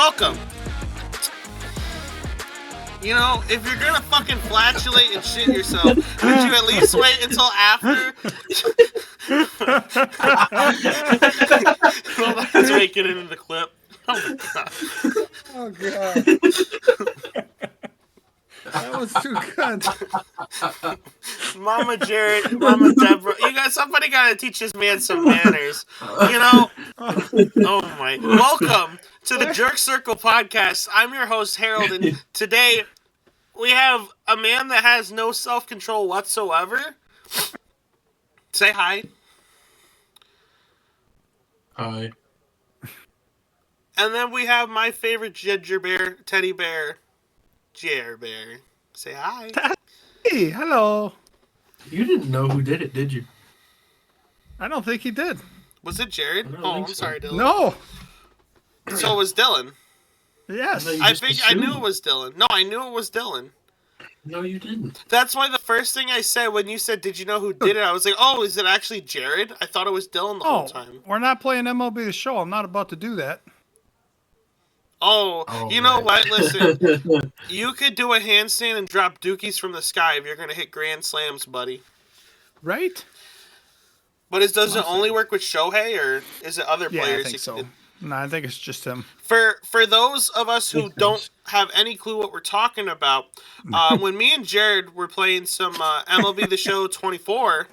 welcome. You know, if you're gonna fucking flatulate and shit yourself, would you at least wait until after? Hold on, let's make it into the clip. Oh my god. Oh god. That was too good. Mama Jared, Mama Deborah, somebody gotta teach this man some manners. You know? Oh my. Welcome to the Jerk Circle podcast. I'm your host, Harold, and today we have a man that has no self-control whatsoever. Say hi. Hi. And then we have my favorite ginger bear, teddy bear, Jer Bear. Say hi. Hey, hello. You didn't know who did it, did you? I don't think he did. Was it Jared? I don't Oh, think I'm so. sorry, Dylan. No. So it was Dylan. Yes. You I just think I knew assumed. it was Dylan. No, I knew it was Dylan. No, you didn't. That's why the first thing I said when you said, "Did you know who did it?" I was like, "Oh, is it actually Jared?" I thought it was Dylan the whole time. We're not playing MLB The Show. I'm not about to do that. Oh, Oh, you know right. what? Listen, you could do a handstand and drop dookies from the sky if you're gonna hit grand slams, buddy. Right? But does it only work with Shohei, or is it other Yeah, players? I think so. No, I think it's just him. For those of us who don't have any clue what we're talking about, when me and Jared were playing some MLB The Show 24,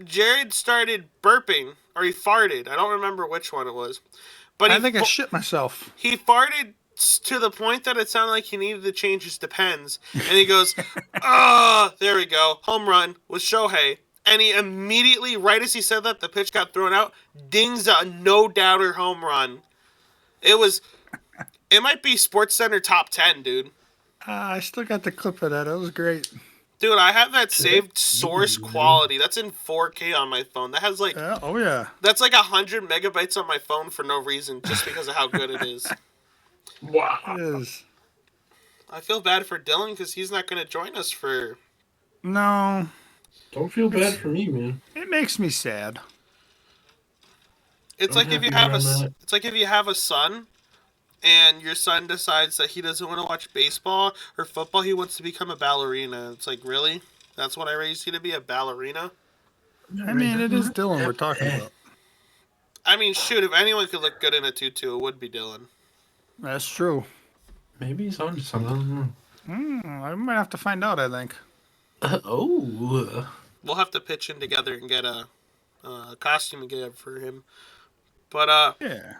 Jared started burping, or he farted. I don't remember which one it was. But I think I shit myself. he farted to the point that it sounded like he needed to change his Depends. And he goes, there we go, home run with Shohei. And he immediately, right as he said that, the pitch got thrown out, dings a no-doubter home run. It might be SportsCenter top 10, dude. I still got the clip of that. It was great. Dude, I have that saved source quality. That's in 4K on my phone. That has like, Yeah, oh, yeah. that's like 100 megabytes on my phone for no reason, just because of how good it is. Wow. It is. I feel bad for Dylan because he's not going to join us for... No. Don't feel bad for me, man. It makes me sad. It's I'm like if you happy have where I'm at. it's like if you have a son, and your son decides that he doesn't want to watch baseball or football, he wants to become a ballerina. It's like, really? That's what I raised you to be, a ballerina? I mean, it is Dylan we're talking about. I mean, shoot, if anyone could look good in a tutu, it would be Dylan. That's true. Maybe he's on to something. I don't know. I might have to find out, I think. Oh. We'll have to pitch in together and get a costume together for him. But, Yeah.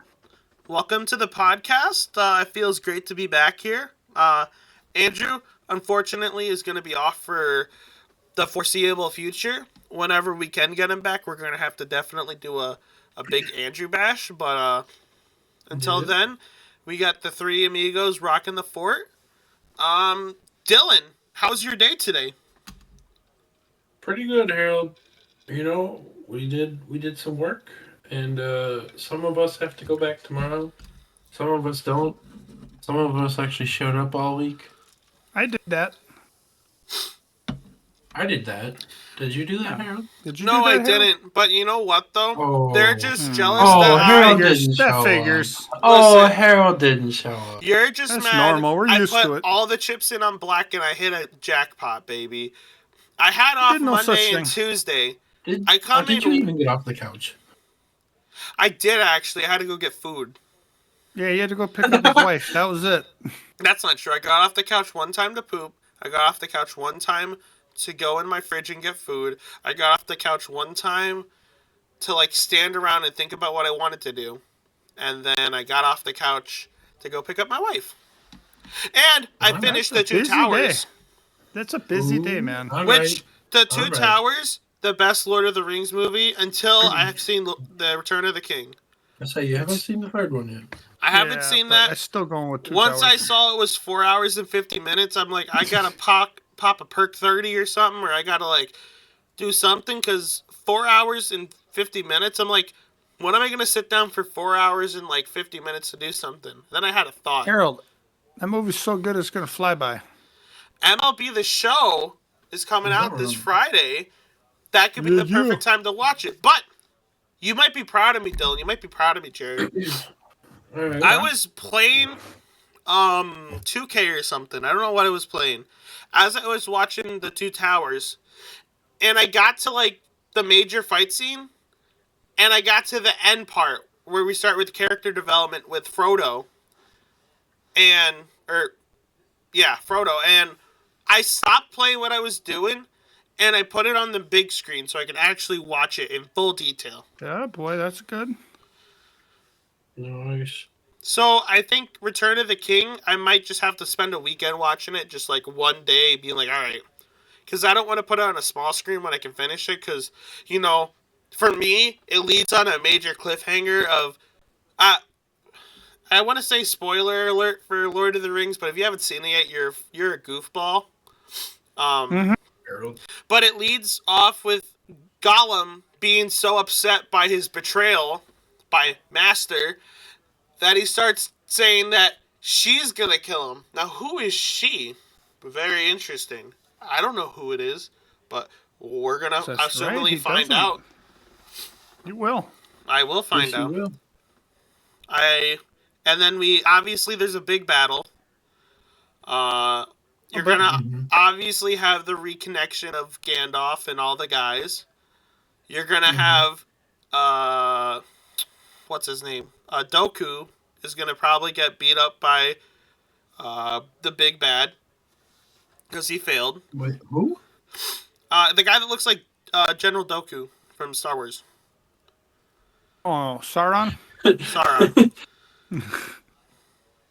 welcome to the podcast. It feels great to be back here. Andrew, unfortunately, is going to be off for the foreseeable future. Whenever we can get him back, we're going to have to definitely do a big Andrew bash. But until then, we got the three amigos rocking the fort. Dylan, how's your day today? Pretty good, Harold. You know, we did some work, and some of us have to go back tomorrow. Some of us don't. Some of us actually showed up all week. I did that. I did that. Did you do that, Harold? Did you No, do I that, Harold? didn't. But you know what, though? Oh. They're just jealous Oh, that Harold figures. didn't That show figures. up. Oh, Listen. Harold didn't show up. You're just That's mad. normal. We're I used put to it. all the chips in on black and I hit a jackpot, baby. I had off Did no such Monday and thing. Tuesday. Did I come you in- even get off the couch? I did actually. I had to go get food. Yeah, he had to go pick up his wife. That was it. That's not true. I got off the couch one time to poop. I got off the couch one time to go in my fridge and get food. I got off the couch one time to like stand around and think about what I wanted to do. And then I got off the couch to go pick up my wife. And I Well, finished that's the a Two busy Towers. day. That's a busy day, man. All Which, right. the Two All right. Towers, the best Lord of the Rings movie until I have seen The Return of the King. I say you haven't seen the third one yet. I haven't Yeah, seen but that. I'm still going with Two Once I Towers. saw it was 4 hours and 50 minutes, I'm like, I gotta pop a perk 30 or something, or I gotta like do something, because 4 hours and 50 minutes, I'm like, when am I gonna sit down for 4 hours and like 50 minutes to do something? Then I had a thought. Harold, that movie's so good it's going to fly by. MLB The Show is coming out this remember. Friday. That could be the perfect time to watch it. But you might be proud of me, Dylan. You might be proud of me, Jared. All right. I was playing 2K or something. I don't know what I was playing. As I was watching the Two Towers, and I got to like the major fight scene, and I got to the end part where we start with character development with Frodo, and Frodo, and I stopped playing what I was doing, and I put it on the big screen so I could actually watch it in full detail. Yeah, boy, that's good. Nice. So I think Return of the King, I might just have to spend a weekend watching it, just like one day, being like, all right. Because I don't want to put it on a small screen when I can finish it, because, for me, it leads on a major cliffhanger of, I want to say spoiler alert for Lord of the Rings, but if you haven't seen it yet, you're a goofball. Harold. But it leads off with Gollum being so upset by his betrayal by Master that he starts saying that she's gonna kill him. Now, who is she? Very interesting. I don't know who it is, but we're gonna That's assumably right, find doesn't. out. You will. I will find Yes, you out. will. And then obviously there's a big battle. You're bet. gonna obviously have the reconnection of Gandalf and all the guys. You're gonna have what's his name? Doku is gonna probably get beat up by the big bad because he failed. Wait, who? The guy that looks like General Doku from Star Wars. Oh, Sauron? Sauron.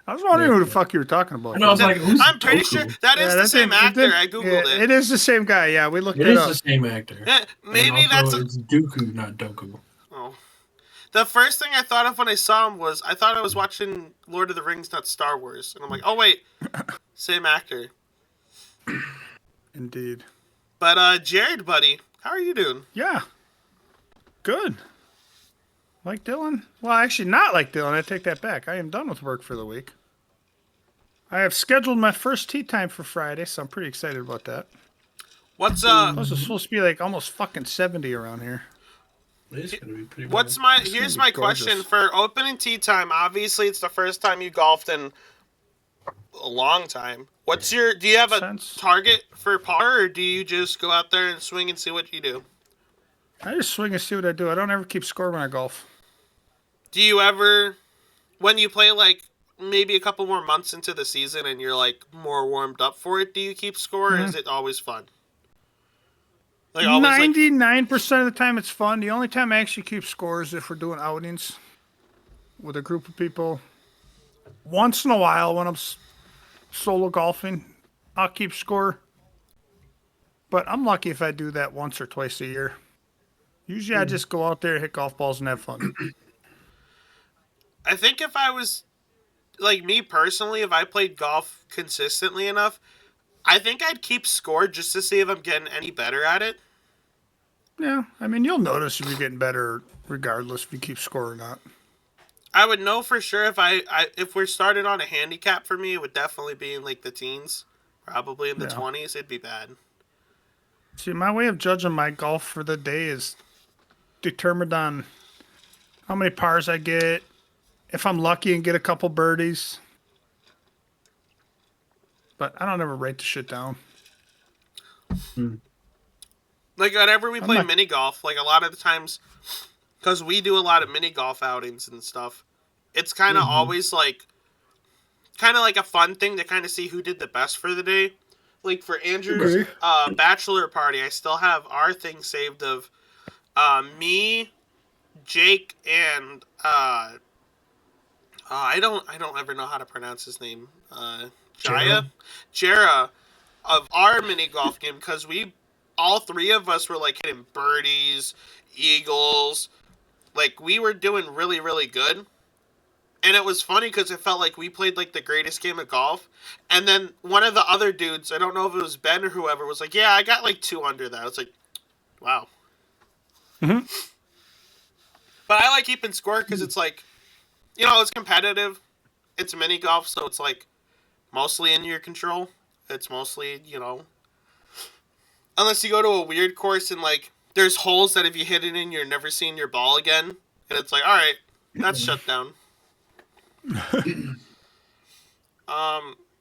I was wondering who the fuck you were talking about. And I was like, who's I'm pretty Doku? sure that is the same actor. I googled it. It is the same guy. Yeah, we looked It it is up. the same actor. Yeah, maybe And that's. also it's Dooku, not Doku. Oh. The first thing I thought of when I saw him was I thought I was watching Lord of the Rings, not Star Wars, and I'm like, oh wait, same actor. Indeed. But Jared, buddy, how are you doing? Yeah. Good. Like Dylan? Well, actually, not like Dylan. I take that back. I am done with work for the week. I have scheduled my first tea time for Friday, so I'm pretty excited about that. What's Plus, it's supposed to be like almost fucking 70 around here. It's gonna be pretty. What's warm. my? Here's be my gorgeous. question for opening tea time. Obviously, it's the first time you golfed in a long time. Do you have a Sense. target for par, or do you just go out there and swing and see what you do? I just swing and see what I do. I don't ever keep score when I golf. Do you ever, when you play like maybe a couple more months into the season and you're like more warmed up for it, do you keep score, or is it always fun? Like always, 99% of the time it's fun. The only time I actually keep score is if we're doing outings with a group of people. Once in a while, when I'm solo golfing, I'll keep score. But I'm lucky if I do that once or twice a year. Usually I just go out there, hit golf balls, and have fun. I think if I was, like me personally, if I played golf consistently enough, I think I'd keep score just to see if I'm getting any better at it. Yeah, I mean, you'll notice if you're getting better regardless if you keep score or not. I would know for sure if we're started on a handicap for me, it would definitely be in like the teens, probably in the 20s. It'd be bad. See, my way of judging my golf for the day is determined on how many pars I get, if I'm lucky and get a couple birdies. But I don't ever write the shit down. Like whenever we play not- mini golf, like a lot of the times, because we do a lot of mini golf outings and stuff, it's kind of always like, a fun thing to kind of see who did the best for the day. Like for Andrew's bachelor party, I still have our thing saved of me, Jake, and I don't ever know how to pronounce his name. Jera of our mini golf game, because all three of us were like hitting birdies, eagles, like we were doing really, really good. And it was funny because it felt like we played like the greatest game of golf. And then one of the other dudes, I don't know if it was Ben or whoever, was like, yeah, I got like 2 under that. I was like, wow. Mm-hmm. But I like keeping score because it's like, it's competitive. It's mini golf, so it's like mostly in your control. It's mostly, unless you go to a weird course and like there's holes that if you hit it in, you're never seeing your ball again. And it's like, all right, that's shut down.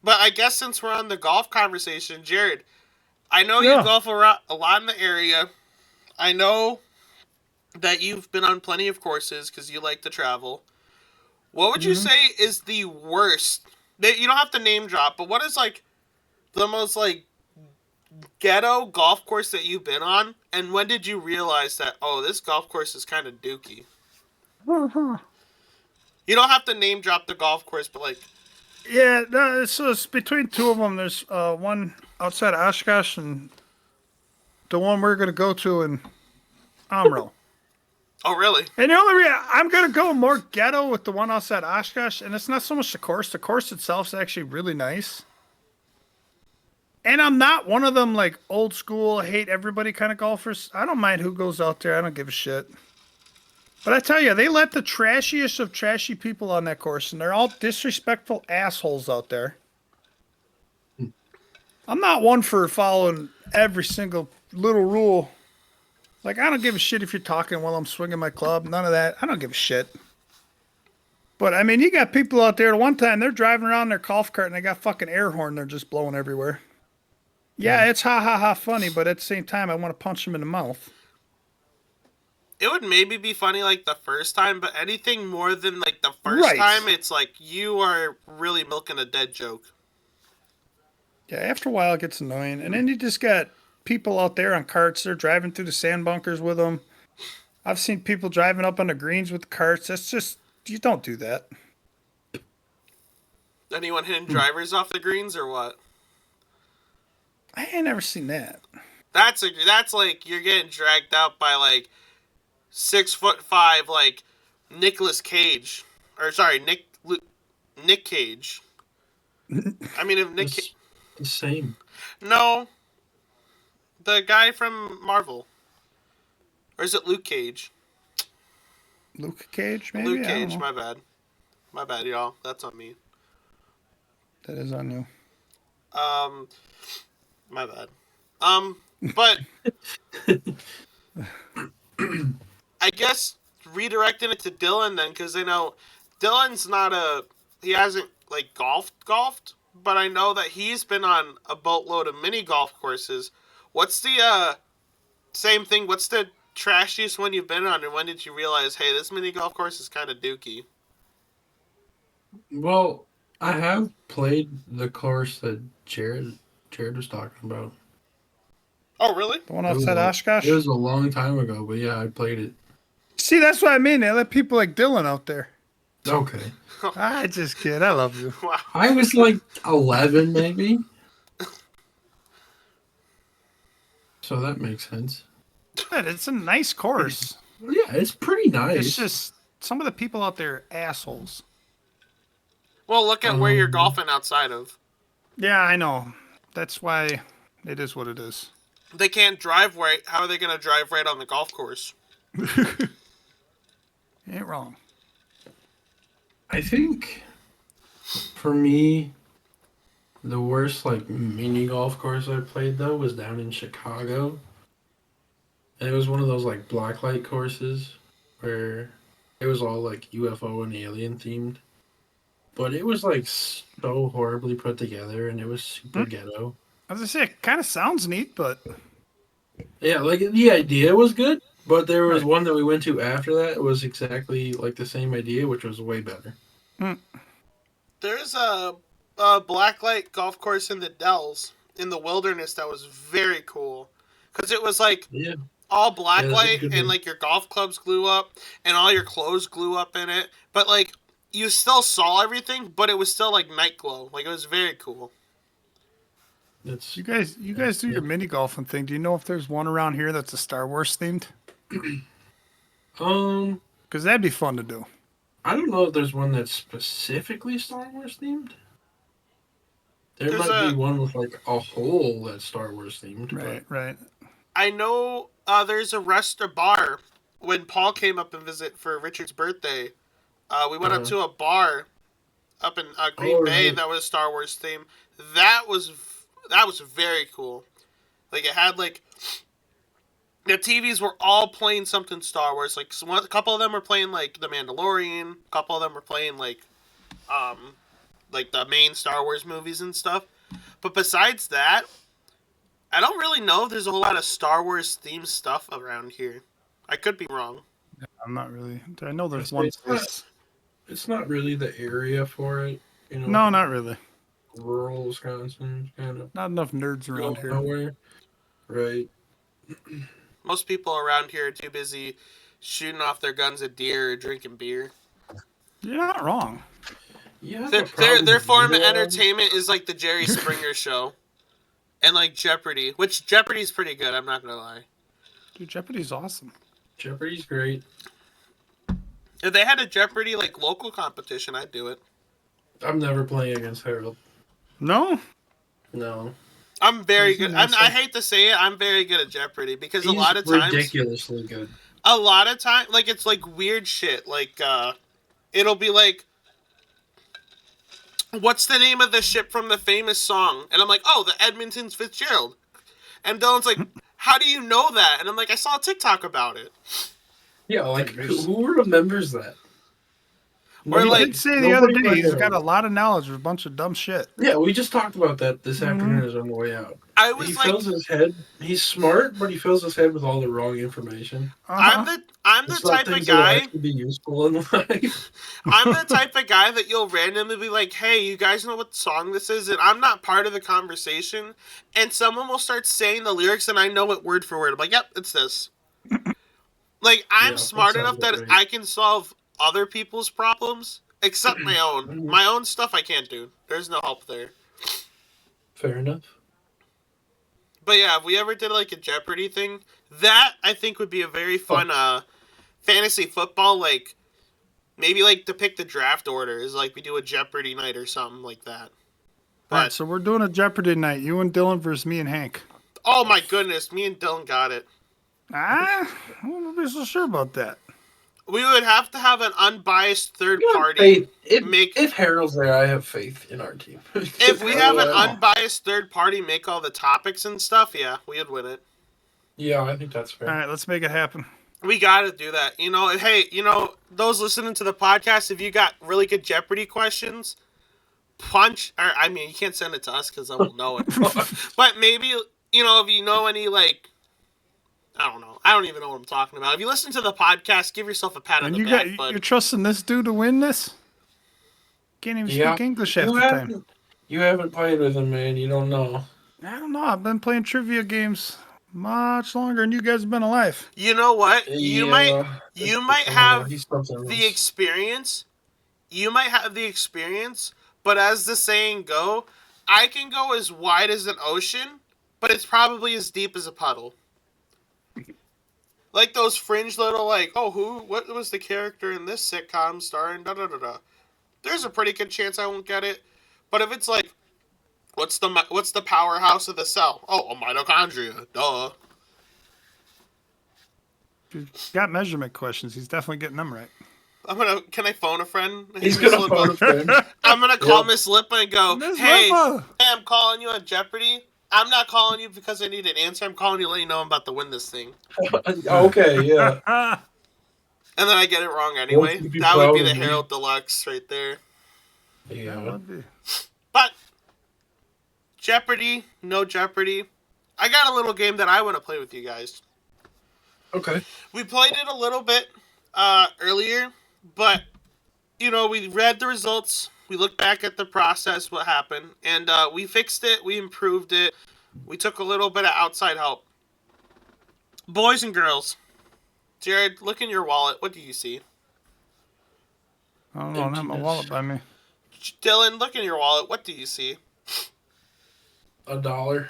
But I guess since we're on the golf conversation, Jared, I know you Yeah. golf a lot in the area. I know that you've been on plenty of courses because you like to travel. What would you Hmm. say is the worst? You don't have to name drop, but what is like the most like ghetto golf course that you've been on? And when did you realize that, oh, this golf course is kind of dookie? You don't have to name drop the golf course, but like, Yeah, no, so it's between two of them. There's one outside of Oshkosh and the one we're gonna go to in Amro. oh, really? And the only reason I'm gonna go more ghetto with the one outside Oshkosh, and it's not so much the course. The course itself is actually really nice. And I'm not one of them like old school, hate everybody kind of golfers. I don't mind who goes out there. I don't give a shit. But I tell you, they let the trashiest of trashy people on that course, and they're all disrespectful assholes out there. I'm not one for following every single little rule. Like, I don't give a shit if you're talking while I'm swinging my club. None of that. I don't give a shit. But, I mean, you got people out there, one time they're driving around their golf cart and they got fucking air horn they're just blowing everywhere. Yeah, it's ha ha ha funny, but at the same time, I want to punch them in the mouth. It would maybe be funny like the first time, but anything more than like the first Right. time, it's like you are really milking a dead joke. Yeah, after a while it gets annoying. And then you just got people out there on carts. They're driving through the sand bunkers with them. I've seen people driving up on the greens with carts. That's just, you don't do that. Anyone hitting drivers off the greens or what? I ain't never seen that. That's like you're getting dragged out by like 6'5" like Nicolas Cage, or sorry Nick Cage. I mean if Nick It's the same. no, the guy from Marvel, or is it Luke Cage? Luke Cage, maybe? Luke I don't Cage, know. my bad, y'all. That's on me. That is on you. Um, my bad. But I guess redirecting it to Dylan then, because I know Dylan's he hasn't like golfed, but I know that he's been on a boatload of mini golf courses. What's the same thing? What's the trashiest one you've been on, and when did you realize, hey, this mini golf course is kind of dookie? Well, I have played the course that Jared was talking about. Oh, really? The one It was outside Oshkosh? It was a long time ago, but yeah, I played it. See, that's what I mean. They let people like Dylan out there. Okay. I just kid. I love you. Wow. I was like 11, maybe. So that makes sense. But it's a nice course. Yeah, it's pretty nice. It's just some of the people out there are assholes. Well, look at where you're golfing outside of. Yeah, I know. That's why it is what it is. They can't drive right. How are they going to drive right on the golf course? Ain't wrong. I think for me, the worst like mini golf course I played though was down in Chicago. And it was one of those like blacklight courses where it was all like UFO and alien themed. But it was like so horribly put together and it was super ghetto. As I say, it kind of sounds neat, but Yeah, like the idea was good, but there was Right. one that we went to after that. It was exactly like the same idea, which was way better. There's a blacklight golf course in the Dells, in the wilderness, that was very cool. Because it was like Yeah. all that's a blacklight good and one. like your golf clubs glue up and all your clothes glue up in it. But like you still saw everything, but it was still like night glow. Like it was very cool. That's you guys do your mini golfing thing. Do you know if there's one around here that's a Star Wars themed? Because that'd be fun to do. I don't know if there's one that's specifically Star Wars themed. There There's might a- be one with like a hole that's Star Wars themed. Right, right. I know there's a bar. When Paul came up and visit for Richard's birthday, we went up to a bar up in Green Bay right. that was Star Wars theme. That was very cool. Like it had like the TVs were all playing something Star Wars. Like a couple of them were playing like The Mandalorian. A couple of them were playing like like the main Star Wars movies and stuff. But besides that, I don't really know if there's a whole lot of Star Wars themed stuff around here. I could be wrong. I'm not really. I know there's It's, one it's place. it's not really the area for it. You know, No, not really. rural Wisconsin, kind of Not enough nerds around here. nowhere. Right. Most people around here are too busy shooting off their guns at deer or drinking beer. You're not wrong. Yeah. Their form of entertainment is like the Jerry Springer show. And like Jeopardy, which Jeopardy's pretty good, I'm not gonna lie. Dude, Jeopardy's awesome. Jeopardy's great. If they had a Jeopardy like local competition, I'd do it. I'm never playing against Harold. No? No. I'm very Sounds good. nice. I hate to say it, I'm very good at Jeopardy because He's a lot of times, ridiculously good. like it's like weird shit. Like it'll be like, what's the name of the ship from the famous song? And I'm like, oh, the Edmonton Fitzgerald. And Dylan's like, how do you know that? And I'm like, I saw a TikTok about it. Yeah, like who remembers that? Or He like, did say the other nobody day he's knows. got a lot of knowledge of a bunch of dumb shit. Yeah, we just talked about that this Mhm. afternoon as on the way out. I was He like, fills his head. He's smart, but he fills his head with all the wrong information. Uh-huh. I'm the It's not type of things that'll guy. actually be useful in life. I'm the type of guy that you'll randomly be like, hey, you guys know what song this is? And I'm not part of the conversation. And someone will start saying the lyrics and I know it word for word. I'm like, yep, it's this. Like, I'm Yeah, smart that enough sounds that about right. I can solve other people's problems, except my own. My own stuff I can't do. There's no help there. Fair enough. But yeah, if we ever did like a Jeopardy thing, that I think would be a very fun fantasy football, like maybe like to pick the draft orders, like we do a Jeopardy night or something like that. But All right, so we're doing a Jeopardy night. You and Dylan versus me and Hank. oh my goodness, me and Dylan got it. I don't be so sure about that. We would have to have an unbiased third You have party. faith. If Make Harold's there, I have faith in our team. if we have an Harold- unbiased third party make all the topics and stuff, yeah, we would win it. Yeah, I think that's fair. All right, let's make it happen. We gotta do that. You know, hey, you know, those listening to the podcast, if you got really good Jeopardy questions, I mean, you can't send it to us because I won't know it. But maybe, you know, if you know any, like, I don't know. I don't even know what I'm talking about. If you listen to the podcast, give yourself a pat on And the you back. got But you're trusting this dude to win this? Can't even Yeah. speak English half You the time. haven't played with him, man. You don't know. I don't know. I've been playing trivia games much longer than you guys have been alive. you know what? You might have He's something the else. experience. You might have the experience, but as the saying go, I can go as wide as an ocean, but it's probably as deep as a puddle. Like those fringe little, like, oh, what was the character in this sitcom starring da da da da. There's a pretty good chance I won't get it, but if it's like, what's the powerhouse of the cell? Oh, a mitochondria, duh. He's got measurement questions. He's definitely getting them right. Can I phone a friend? He's Miss gonna Lipa? phone a friend. I'm gonna call Yeah. Miss Lipa and go, Miss hey, Lipa! I'm calling you on Jeopardy. I'm not calling you because I need an answer. I'm calling you to let you know I'm about to win this thing. Okay, yeah. And then I get it wrong anyway. Won't you be That would be proud the of me? Harold Deluxe right there. That Yeah. would be. But Jeopardy, no Jeopardy. I got a little game that I want to play with you guys. Okay. We played it a little bit earlier, but you know, we read the results. We looked back at the process, what happened, and we fixed it. We improved it. We took a little bit of outside help. Boys and girls, Jared, look in your wallet. What do you see? I don't know. I don't have my wallet by me. Dylan, look in your wallet. What do you see? $1.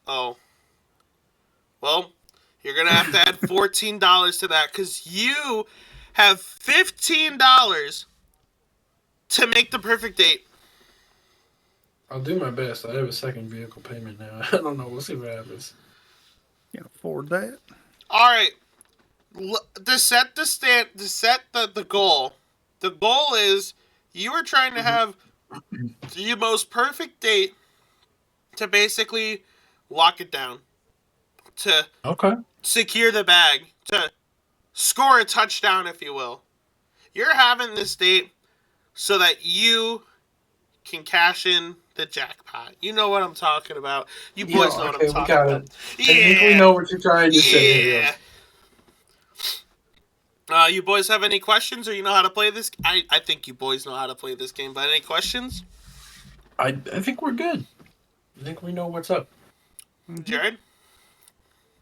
Oh. Well, you're going to have to add $14 to that because you have $15 to make the perfect date. I'll do my best. I have a second vehicle payment now. I don't know. We'll see what happens. Can't afford that. All right. To set the goal. The goal is you are trying to have the most perfect date to basically lock it down. To Okay. secure the bag, to score a touchdown, if you will. You're having this date so that you can cash in the jackpot. You know what I'm talking about. You boys know what I'm Okay, we talking got about. it. I think we Yeah. know what you're trying to say here. Yeah. You boys have any questions, or you know how to play this? I think you boys know how to play this game, but any questions? I think we're good. I think we know what's up. Jared?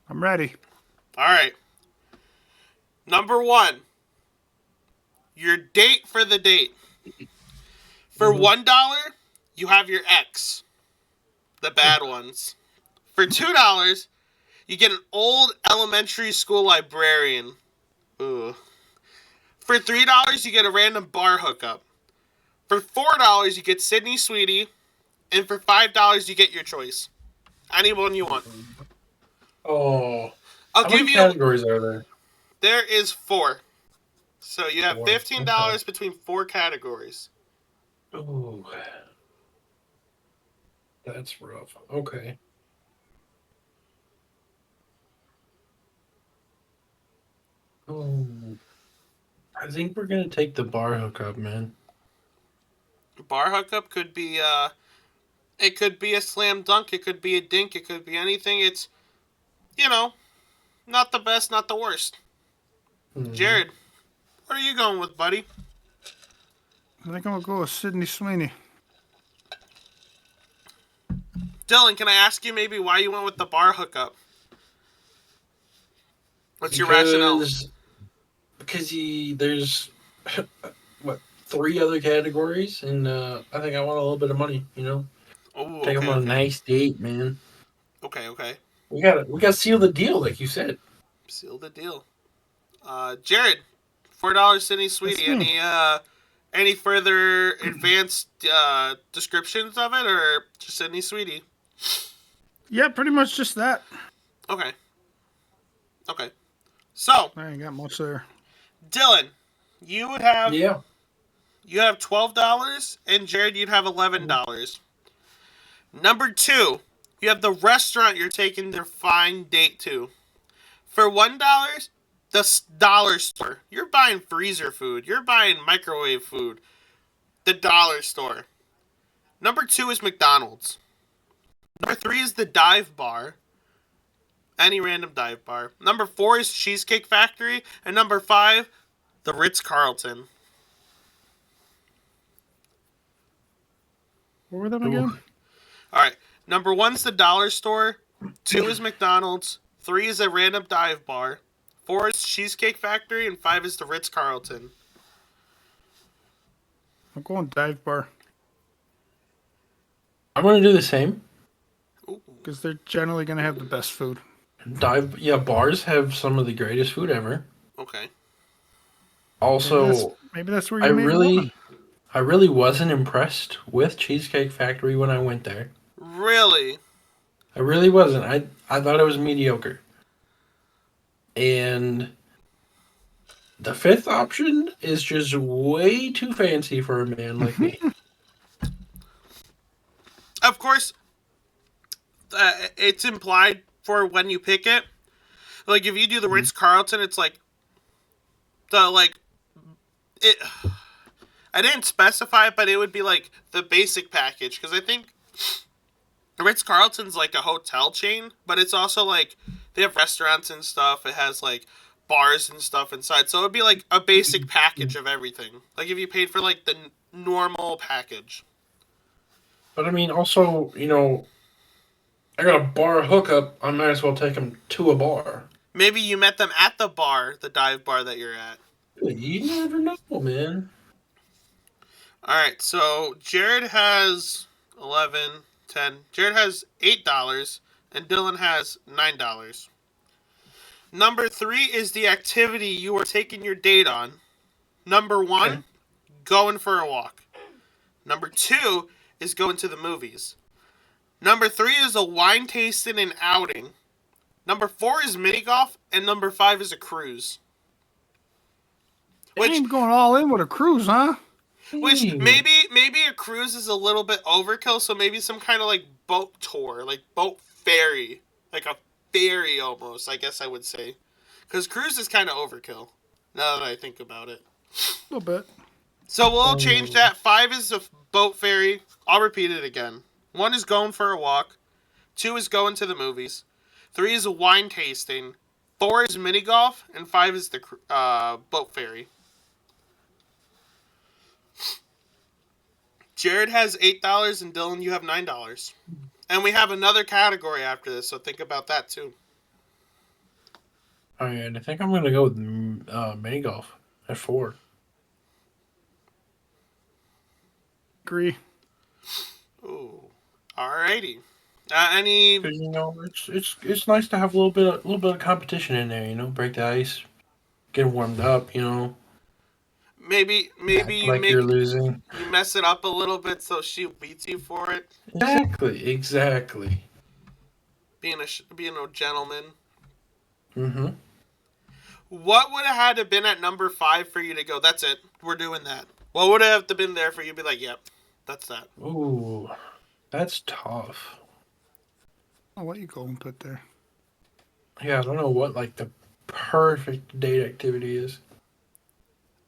I'm ready. All right. Number 1. Your date for the date. For $1, you have your ex. The bad ones. For $2, you get an old elementary school librarian. Ooh. For $3, you get a random bar hookup. For $4, you get Sydney Sweetie. And for $5, you get your choice. Anyone you want. Oh, I'll how give many you... categories are there? There is 4. So you have 4. $15 Okay. between 4 categories. Ooh, that's rough. Okay. Oh, I think we're gonna take the bar hookup, man. Bar hookup could be it could be a slam dunk, it could be a dink, it could be anything. It's, not the best, not the worst. Mhm. Jared, what are you going with, buddy? I think I'm gonna go with Sydney Sweeney. Dylan, can I ask you maybe why you went with the bar hookup? What's your rationale? Because there's what 3 other categories, and I think I want a little bit of money. Oh, Take them okay, on a okay. nice date, man. Okay. We gotta seal the deal, like you said. Seal the deal. Jared, $4 Sydney That's Sweetie. me. Any further advanced descriptions of it, or just Sydney Sweetie? Yeah, pretty much just that. Okay. So, I ain't got much there. Dylan, you would have Yeah. $12, and Jared, you'd have $11. Number 2, you have the restaurant you're taking their fine date to. For $1, the dollar store. You're buying freezer food. You're buying microwave food. The dollar store. Number 2 is McDonald's. Number 3 is the dive bar. Any random dive bar. Number 4 is Cheesecake Factory. And number 5, the Ritz-Carlton. What were them Ooh. again? All right. Number 1's the dollar store. 2 is McDonald's. 3 is a random dive bar. 4 is Cheesecake Factory. And 5 is the Ritz-Carlton. I'm going dive bar I'm gonna do the same. Ooh. because they're generally gonna have the best food. Bars have some of the greatest food ever. Okay. Also, Maybe that's where I you made one. really wasn't impressed with Cheesecake Factory when I went there. Really? I really wasn't. I thought it was mediocre. And the 5th option is just way too fancy for a man like me. Of course, it's implied for when you pick it. Like, if you do the Ritz-Carlton, it's like... It... I didn't specify it, but it would be like the basic package. Because I think Ritz-Carlton's like a hotel chain, but it's also like... They have restaurants and stuff. It has like bars and stuff inside. So it would be like a basic package of everything. Like if you paid for like the normal package. But I mean, also, I got a bar hookup. I might as well take him to a bar. Maybe you met them at the bar, the dive bar that you're at. You never know, man. Alright, so Jared has 11, 10. Jared has $8, and Dylan has $9. Number 3 is the activity you are taking your date on. Number 1, Okay. going for a walk. Number 2 is going to the movies. Number 3 is a wine tasting and outing. Number 4 is mini golf, and number 5 is a cruise. Which, ain't going all in with a cruise, huh? Which maybe a cruise is a little bit overkill, so maybe some kind of like boat tour, like boat ferry, like a ferry almost, I guess I would say. Because cruise is kind of overkill, now that I think about it. A little bit. So we'll change that. 5 is the boat ferry. I'll repeat it again. 1 is going for a walk. 2 is going to the movies. 3 is a wine tasting. 4 is mini golf, and 5 is the boat ferry. Jared has $8, and Dylan, you have $9. And we have another category after this, so think about that too. All right, I think I'm gonna go with mini golf at 4. Agree. Ooh, alrighty. Any? Because it's nice to have a little bit of competition in there. Break the ice, get warmed up. Maybe Like you're losing. You mess it up a little bit so she beats you for it. Exactly. Being a gentleman. Mm-hmm. What would have had to been at number 5 for you to go, that's it, we're doing that? What would have to been there for you to be like, yep, that's that? Ooh, that's tough. I'll let you go and put there. Yeah, I don't know what the perfect date activity is.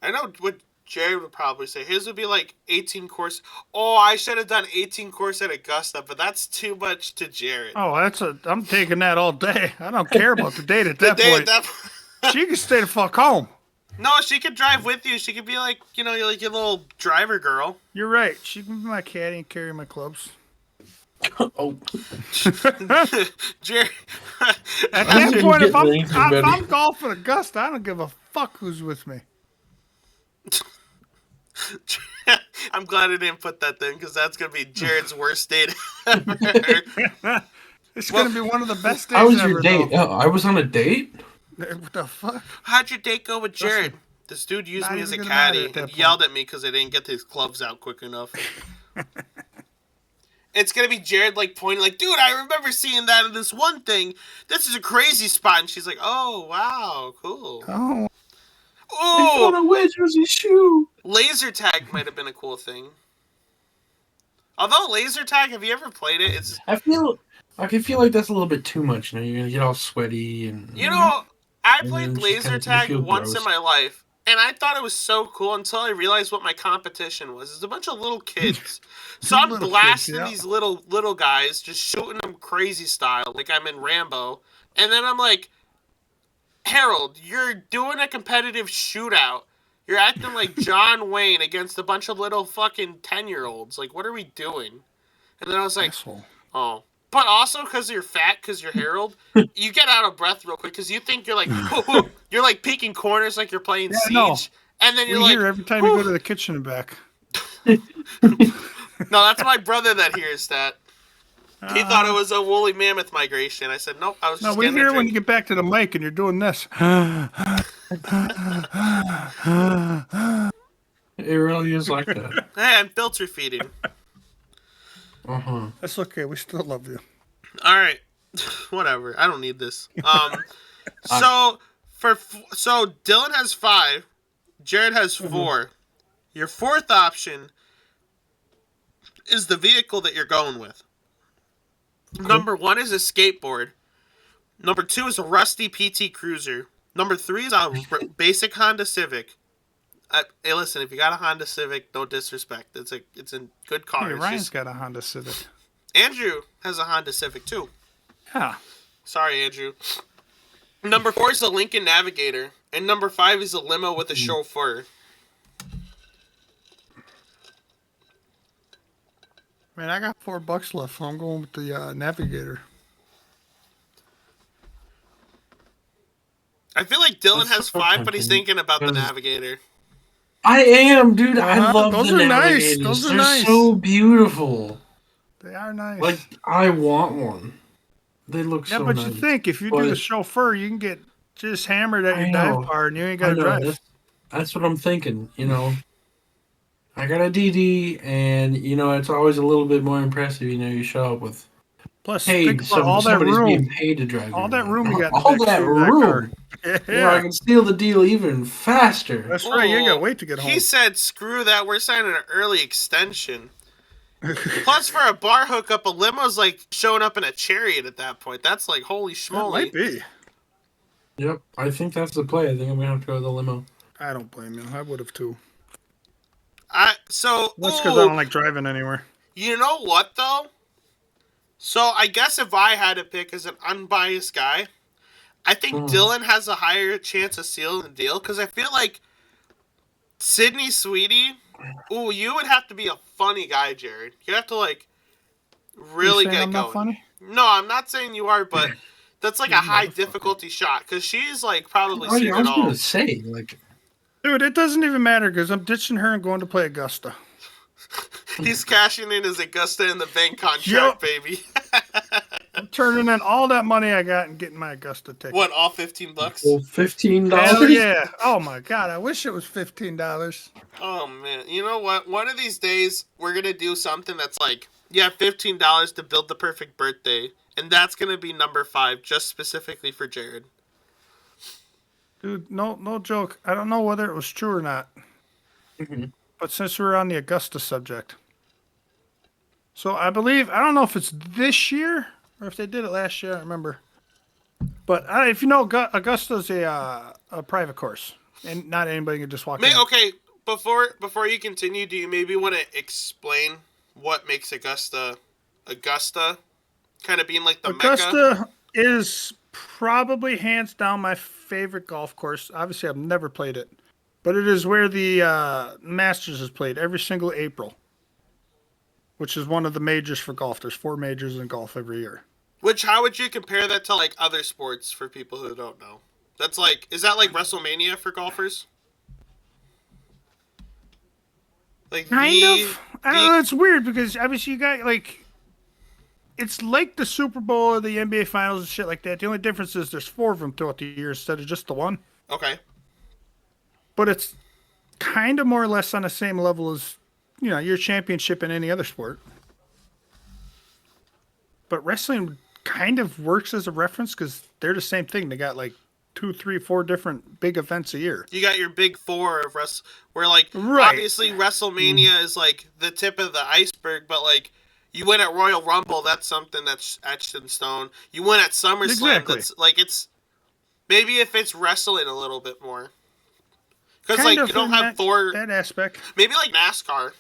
I know what Jared would probably say. His would be 18 course. Oh, I should have done 18 course at Augusta, but that's too much to Jared. Oh, I'm taking that all day. I don't care about the date at that point. She can stay the fuck home. No, she could drive with you. She could be your little driver girl. You're right. She can be my caddy and carry my clubs. Oh. Jared. At that point, if I'm golfing Augusta, I don't give a fuck who's with me. I'm glad I didn't put that then, because that's going to be Jared's worst date ever. It's going to be one of the best days How was ever, your date? Oh, I was on a date? What the fuck? How'd your date go with Jared? This dude used me as a caddy and yelled at me because I didn't get his gloves out quick enough. It's going to be Jared pointing dude, I remember seeing that in this one thing. This is a crazy spot. And she's like, oh, wow, cool. Oh. I thought a wedge was a shoe. Laser tag might have been a cool thing. Although laser tag, have you ever played it? I feel like that's a little bit too much. You're gonna get all sweaty and. I played laser tag once in my life, and I thought it was so cool until I realized what my competition was. It's a bunch of little kids, so I'm blasting these little guys, just shooting them crazy style, like I'm in Rambo, and then I'm like, Harold, you're doing a competitive shootout. You're acting like John Wayne against a bunch of little fucking 10-year-olds. What are we doing? And then I was like, Asshole. Oh. But also, because you're fat, because you're Harold, you get out of breath real quick, because you think you're you're peeking corners like you're playing Siege. No. And then you're hear every time you go to the kitchen and back. No, that's my brother that hears that. He thought it was a woolly mammoth migration. I said, nope, I was just we hear when you get back to the mic and you're doing this. It really is like that. Hey, I'm filter feeding. Uh-huh. That's okay. We still love you. All right. Whatever. I don't need this. So Dylan has 5. Jared has 4. Mm-hmm. Your 4th option is the vehicle that you're going with. Cool. Number 1 is a skateboard. Number 2 is a rusty PT Cruiser. Number 3 is a basic Honda Civic. Hey, listen, if you got a Honda Civic, no disrespect. It's a good car. Hey, Ryan's got a Honda Civic. Andrew has a Honda Civic, too. Yeah. Sorry, Andrew. Number 4 is a Lincoln Navigator. And number 5 is a limo with a chauffeur. Man, I got $4 left, so I'm going with the Navigator. I feel like Dylan has 5, but he's thinking about the Navigator. I am, dude. I love those the are Navigators. Nice. Those are They're nice. so beautiful. They are nice. I want one. They look so nice. Yeah, but you think if you do the chauffeur, you can get just hammered at your dive bar and you ain't got to drive. That's what I'm thinking, I got a DD, and, it's always a little bit more impressive, you show up with Plus, think about all that room. Being paid to drive all that room you got. All that room. Yeah, I can steal the deal even faster. That's right. You ain't got to wait to get home. He said, "Screw that. We're signing an early extension." Plus, for a bar hookup, a limo's showing up in a chariot at that point. That's holy schmoly. That might be. Yep, I think that's the play. I think I'm gonna have to go with the limo. I don't blame you. I would have too. That's because I don't like driving anywhere. You know what though? So I guess if I had to pick as an unbiased guy, I think Dylan has a higher chance of sealing the deal because I feel like Sydney Sweetie. Ooh, you would have to be a funny guy, Jared. You have to like really You saying get I'm going. not funny? No, I'm not saying you are, but that's like a high difficulty shot because she's like probably seen it all. I was gonna say, like, Dude, it doesn't even matter because I'm ditching her and going to play Augusta. He's cashing in his Augusta in the bank contract, baby. I'm turning in all that money I got and getting my Augusta ticket. What, all $15? well, $15. Hell yeah! Oh my god, I wish it was $15. Oh man, you know what? One of these days we're gonna do something that's like, you have $15 to build the perfect birthday, and that's gonna be number 5, just specifically for Jared. Dude, no joke. I don't know whether it was true or not. But since we're on the Augusta subject, so I don't know if it's this year or if they did it last year. I don't remember. But if you know, Augusta's a private course, and not anybody can just walk in. Okay, before you continue, do you maybe want to explain what makes Augusta, kind of being like the Augusta Mecca? is probably hands down my favorite golf course. Obviously, I've never played it, but it is where the Masters is played every single April, which is one of the majors for golf. There's 4 majors in golf every year. How would you compare that to like other sports for people who don't know? That's like, is that like WrestleMania for golfers? Like Kind of. I don't know. It's weird because obviously you got like, it's like the Super Bowl or the NBA Finals and shit like that. The only difference is there's 4 of them throughout the year instead of just the one. Okay. But it's kind of more or less on the same level as, your championship in any other sport. But wrestling kind of works as a reference because they're the same thing. They got like 2, 3, 4 different big events a year. You got your big 4 of where like Right. Obviously WrestleMania is like the tip of the iceberg, but like you win at Royal Rumble, that's something that's etched in stone. You win at SummerSlam, Exactly. that's like it's maybe if it's wrestling a little bit more. Because Kind like of you don't in have 4 that aspect. maybe like NASCAR.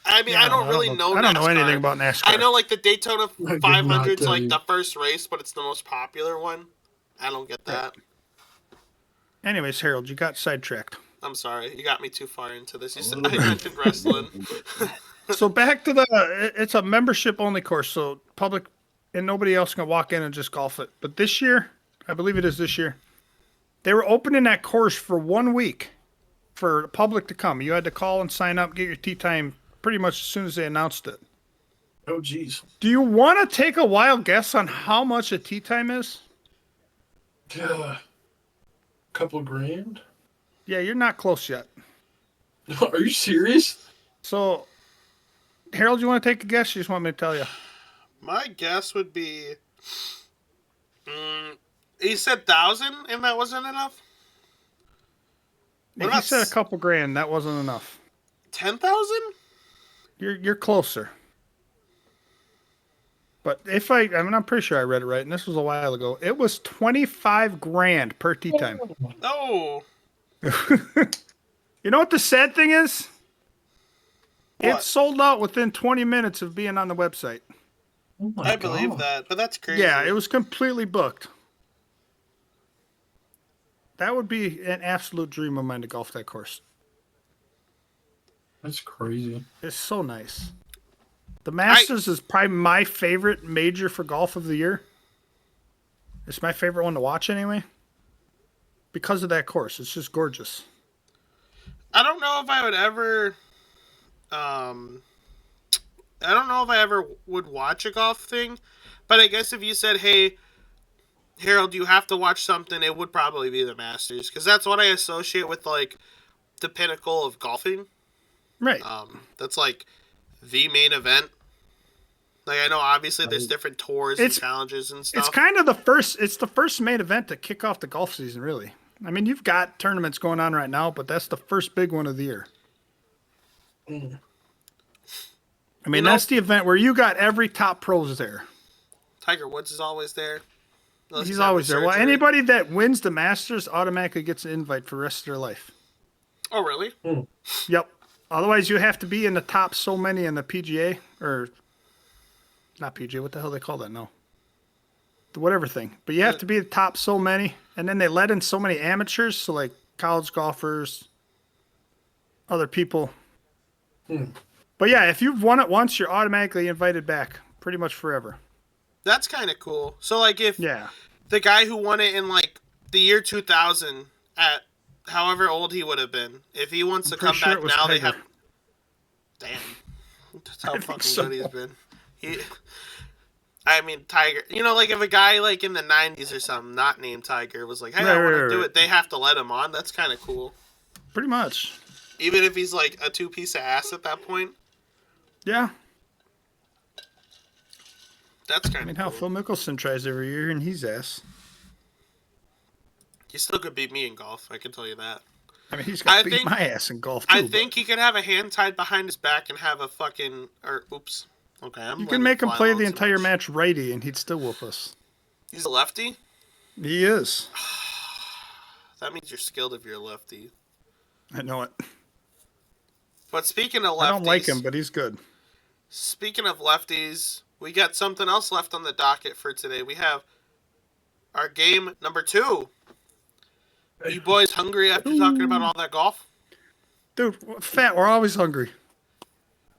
I mean, I don't really know. I don't know anything about NASCAR. I know like the Daytona could 500's not like tell the first race, but it's the most popular one. I don't get that. Anyways, Harold, you got sidetracked. I'm sorry, you got me too far into this. You said I mentioned wrestling. So back to it's a membership only course, so public and nobody else can walk in and just golf it. But this year, I believe it is this year, they were opening that course for 1 week for the public to come. You had to call and sign up, get your tee time pretty much as soon as they announced it. Oh, geez. Do you want to take a wild guess on how much a tee time is? Couple grand? Yeah, you're not close yet. Are you serious? So, Harold, you want to take a guess? You just want me to tell you? My guess would be, he said 1,000, and that wasn't enough. If you said a couple grand, that wasn't enough. 10,000? You're closer. But I'm pretty sure I read it right, and this was a while ago. It was 25 grand per tee time. Oh. You know what the sad thing is? What? It sold out within 20 minutes of being on the website. Oh my I believe that, but that's crazy. Yeah, it was completely booked. That would be an absolute dream of mine to golf that course. That's crazy. It's so nice. The Masters is probably my favorite major for golf of the year. It's my favorite one to watch anyway. Because of that course. It's just gorgeous. I don't know if I would ever... I don't know if I ever would watch a golf thing, but I guess if you said, hey, Harold, you have to watch something, it would probably be the Masters, because that's what I associate with, like, the pinnacle of golfing. Right. That's, like, the main event. Like, I know, obviously, there's different tours and challenges and stuff. It's kind of the first main event to kick off the golf season, really. I mean, you've got tournaments going on right now, but that's the first big one of the year. I mean, that's the event where you got every top pros there. Tiger Woods is always there. He's always there. Well, anybody that wins the Masters automatically gets an invite for the rest of their life. Oh, really? Yep. Otherwise, you have to be in the top so many in the PGA or not PGA. What the hell they call that now? The whatever thing. But you have to be the top so many, and then they let in so many amateurs, so like college golfers, other people. But yeah, if you've won it once, you're automatically invited back, pretty much forever. That's kind of cool. So, like, if Yeah. the guy who won it in, like, the year 2000 at however old he would have been, if he wants to come back now, they have... Damn. That's how fucking good he's been. I mean, Tiger. You know, like, if a guy, like, in the 90s or something, not named Tiger, was like, hey, I want to do it, they have to let him on. That's kind of cool. Pretty much. Even if he's, like, a two-piece of ass at that point. Yeah. That's kind of I mean, how Phil Mickelson tries every year, and he's ass. He still could beat me in golf, I can tell you that. I mean, he's got to beat my ass in golf, too. I think he could have a hand tied behind his back and have a fucking... Oops. Okay, you can make him play the entire match righty, and he'd still whoop us. He's a lefty? He is. That means you're skilled if you're a lefty. I know it. But speaking of lefties... I don't like him, but he's good. Speaking of lefties, we got something else left on the docket for today. We have our game number 2. Are you boys hungry after talking about all that golf? Dude, fat, we're always hungry.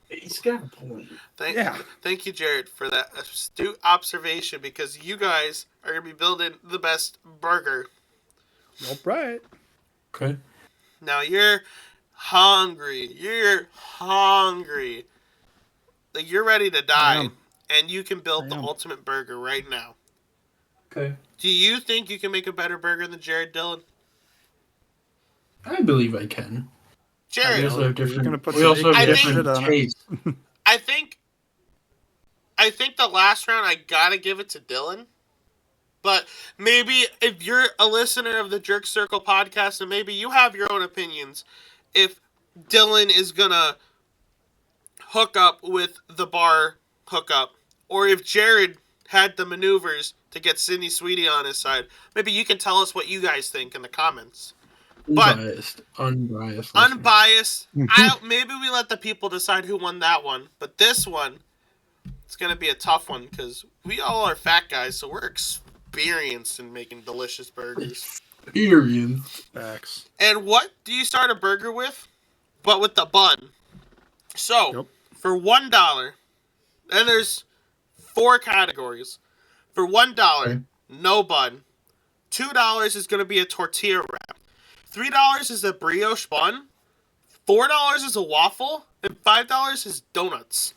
He's got a point. Thank you, Jared, for that astute observation, because you guys are going to be building the best burger. All right. Okay. Now, you're hungry. Like, you're ready to die, and you can build the ultimate burger right now. Okay. Do you think you can make a better burger than Jared Dillon? I believe I can. Jared, We also have different tastes. I think the last round I gotta give it to Dylan. But maybe if you're a listener of the Jerk Circle podcast, and maybe you have your own opinions, if Dylan is gonna hook up with the bar hookup, or if Jared had the maneuvers to get Sydney Sweetie on his side, maybe you can tell us what you guys think in the comments. Unbiased. Maybe we let the people decide who won that one. But this one, it's going to be a tough one because we all are fat guys, so we're experienced in making delicious burgers. Facts. And what do you start a burger with? But with the bun. So, for $1, and there's 4 categories. For $1, no bun. $2 is going to be a tortilla wrap. $3 is a brioche bun, $4 is a waffle, and $5 is donuts.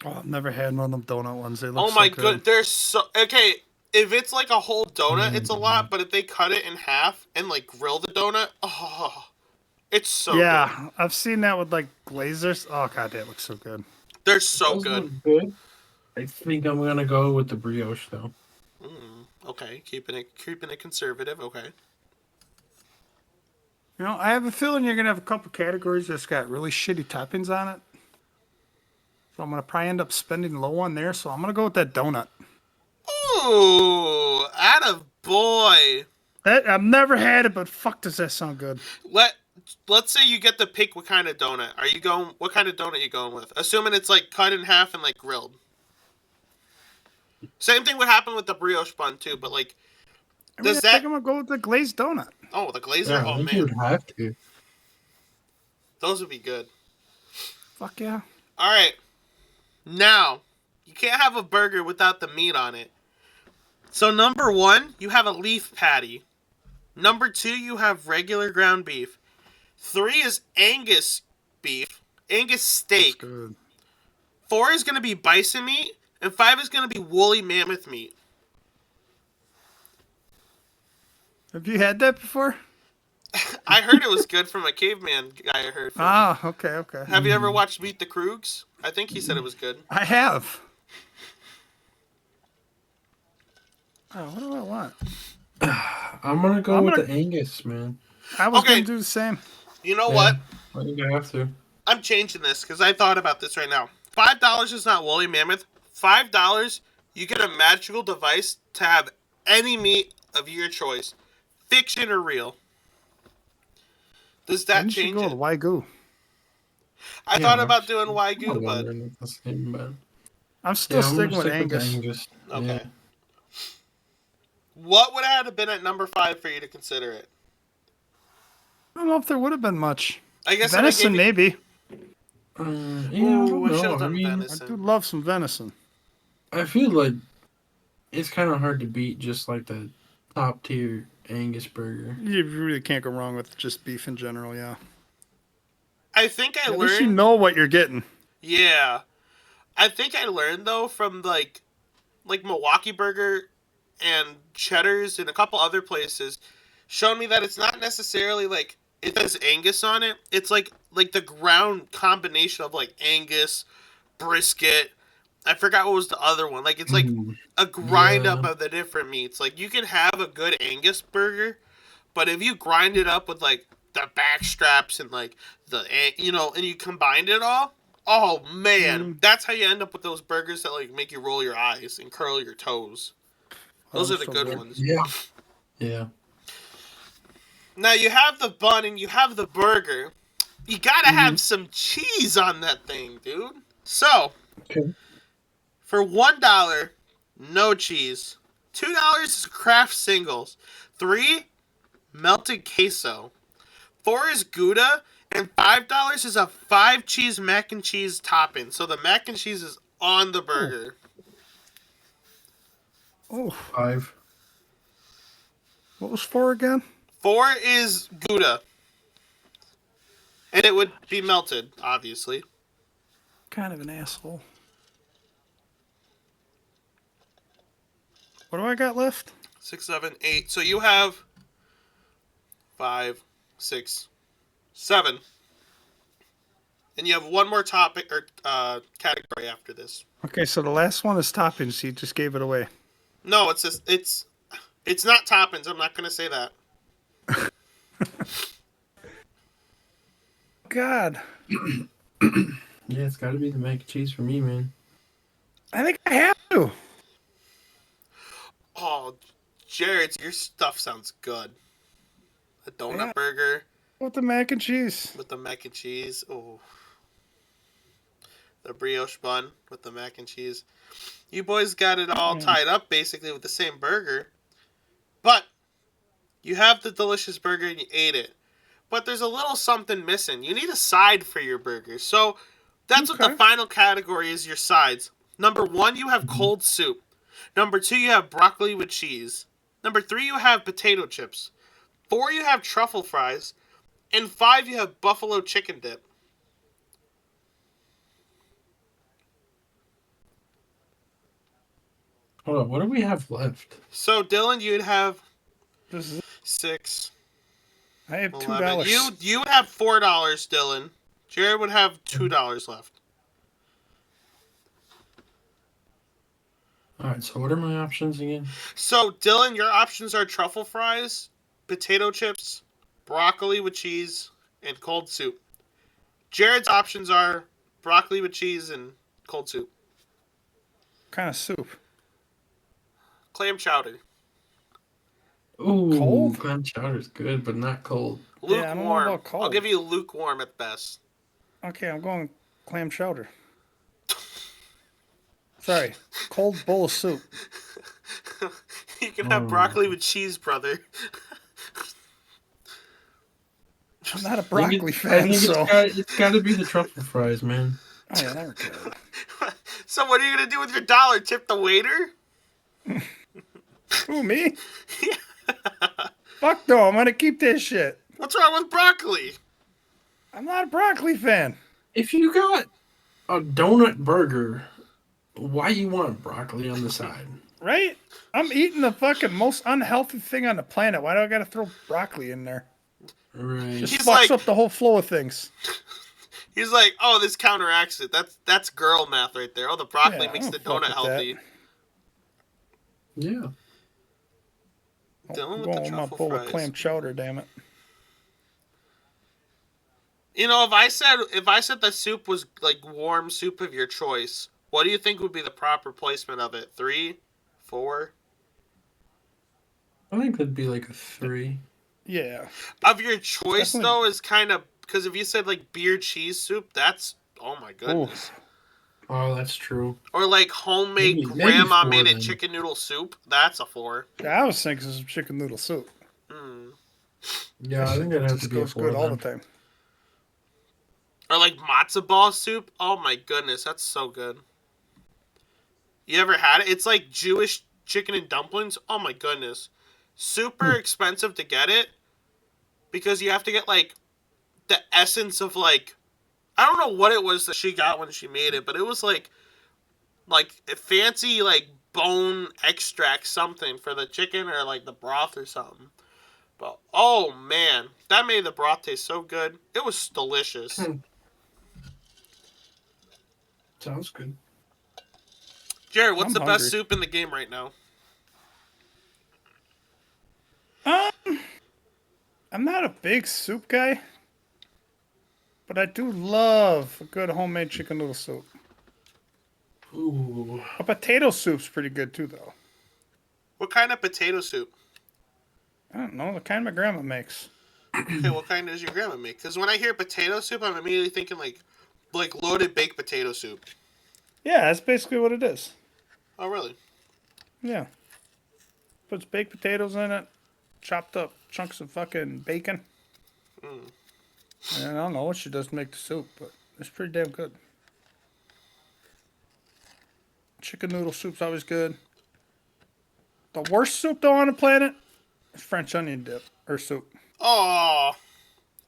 Oh, I've never had one of them donut ones. They look oh my so good. They're so okay. If it's like a whole donut, it's a lot. But if they cut it in half and like grill the donut, it's so good. Yeah, I've seen that with like glazers. Oh god, that looks so good. They're so good. I think I'm gonna go with the brioche though. Okay, keeping it conservative. Okay. You know, I have a feeling you're going to have a couple categories that's got really shitty toppings on it. So I'm going to probably end up spending low on there. So I'm going to go with that donut. Ooh, attaboy. I've never had it, but fuck does that sound good. Let's say you get to pick what kind of donut. What kind of donut are you going with? Assuming it's like cut in half and like grilled. Same thing would happen with the brioche bun too, but like... I think I'm going to go with the glazed donut. Oh, the glazer? Yeah, oh, man. You would have to. Those would be good. Fuck yeah. All right. Now, you can't have a burger without the meat on it. So, number 1, you have a leaf patty. Number 2, you have regular ground beef. 3 is Angus beef. Angus steak. That's good. 4 is going to be bison meat. And 5 is going to be woolly mammoth meat. Have you had that before? I heard it was good from a caveman guy I heard from. Ah, okay. Have you ever watched Meet the Kroogs? I think he said it was good. I have. Oh, what do I want? I'm going to go with the Angus, man. I was going to do the same. You know what? I think I have to. I'm changing this because I thought about this right now. $5 is not woolly mammoth. $5, you get a magical device to have any meat of your choice. Fiction or real. Does that Then you should change go it? with Wagyu. I Yeah, thought about doing I'm Wagyu, but wondering if that's the same, but I'm still yeah, I'm gonna sticking with stick with Angus. Angus. okay. Yeah. What would have been at number 5 for you to consider it? I don't know if there would have been much. I guess that I Venison, gave you. maybe. Yeah, I Ooh, don't I should know. have I done mean, I do venison. love some venison. I feel like it's kind of hard to beat just like the top tier Angus burger. You really can't go wrong with just beef in general, yeah. I think I At least you learned. know what you're getting. Yeah, I think I learned though from like Milwaukee Burger and Cheddar's and a couple other places, showed me that it's not necessarily like it has Angus on it. It's like the ground combination of like Angus, brisket. I forgot what was the other one. Like it's like Mm, a grind up yeah. of the different meats. Like you can have a good Angus burger, but if you grind it up with like the back straps and like and you combined it all, oh man, that's how you end up with those burgers that like make you roll your eyes and curl your toes. Those Oh, are the so good good. ones. Yeah. Yeah. Now you have the bun and you have the burger. You gotta Mm-hmm. have some cheese on that thing, dude. So Okay. for $1, no cheese. $2 is Kraft singles. 3, melted queso. 4 is Gouda. And $5 is a 5-cheese mac and cheese topping. So the mac and cheese is on the burger. Oh, 5. what was 4 again? 4 is Gouda. And it would be melted, obviously. Kind of an asshole. What do I got left? 6, 7, 8. So you have 5, 6, 7. And you have one more topic or category after this. Okay, so the last one is toppings. You just gave it away. No, it's not toppings. I'm not gonna say that. God, Yeah, it's got to be the mac and cheese for me, man. I think I have to. Oh, Jared, your stuff sounds good. A donut Yeah. burger With the mac and cheese. with the mac and cheese. Oh, the brioche bun with the mac and cheese. You boys got it all tied up basically with the same burger. But you have the delicious burger and you ate it. But there's a little something missing. You need a side for your burger. So that's what the Okay. final category is, your sides. Number 1, you have cold soup. Number 2, you have broccoli with cheese. Number 3, you have potato chips. 4, you have truffle fries. And 5, you have buffalo chicken dip. Hold on, what do we have left? So, Dylan, you'd have This is. 6, I have 11. $2. You would have $4, Dylan. Jared would have $2 left. All right, so what are my options again? So, Dylan, your options are truffle fries, potato chips, broccoli with cheese, and cold soup. Jared's options are broccoli with cheese and cold soup. Kind of soup. Clam chowder. Ooh, Cold? clam chowder's good, but not cold. Lukewarm. Yeah, I don't know about cold. I'll give you lukewarm at best. Okay, I'm going clam chowder. Sorry, cold bowl of soup. You can have broccoli with cheese, brother. I'm not a I broccoli think fan, so. it's got to be the truffle fries, man. Oh, yeah, never cared. So what are you going to do with your dollar? Tip the waiter? Who, me? Fuck no, I'm gonna keep this shit. What's wrong with broccoli? I'm not a broccoli fan. If you got a donut burger, why you want broccoli on the side? Right? I'm eating the fucking most unhealthy thing on the planet. Why do I gotta throw broccoli in there? Right. Just He's fucks like- up the whole flow of things. He's like, oh, this counteracts it. That's girl math right there. Oh, the broccoli Yeah, I makes the don't fuck donut with that. healthy. Yeah. Dylan I'm with the going with my truffle bowl fries. of clam chowder, damn it. You know, if I said the soup was like warm soup of your choice, what do you think would be the proper placement of it? 3, 4? I think that'd be like a 3. Yeah. Of your choice, Definitely. though, is kind of... Because if you said, like, beer cheese soup, that's... Oh, my goodness. Oof. Oh, that's true. Or, like, homemade Maybe grandma 4 made it then. chicken noodle soup. That's a 4. Yeah, I was thinking some chicken noodle soup. Mm. Yeah, I That think shit that'd have to just be a goes 4 good all the then. time. Or, like, matzo ball soup. Oh, my goodness. That's so good. You ever had it? It's like Jewish chicken and dumplings. Oh, my goodness. Super expensive to get it. Because you have to get, like, the essence of, like... I don't know what it was that she got when she made it, but it was, like fancy, like, bone extract something for the chicken or, like, the broth or something. But, oh, man. That made the broth taste so good. It was delicious. Sounds good. Jared, what's I'm the best hungry. soup in the game right now? I'm not a big soup guy, but I do love a good homemade chicken noodle soup. Ooh. A potato soup's pretty good too, though. What kind of potato soup? I don't know, the kind my grandma makes. Okay, what kind does your grandma make? Because when I hear potato soup, I'm immediately thinking, like loaded baked potato soup. Yeah, that's basically what it is. Oh, really? Yeah. Puts baked potatoes in it, chopped up chunks of fucking bacon. And I don't know what she does to make the soup, but it's pretty damn good. Chicken noodle soup's always good. The worst soup though on the planet is French onion dip or soup. Oh,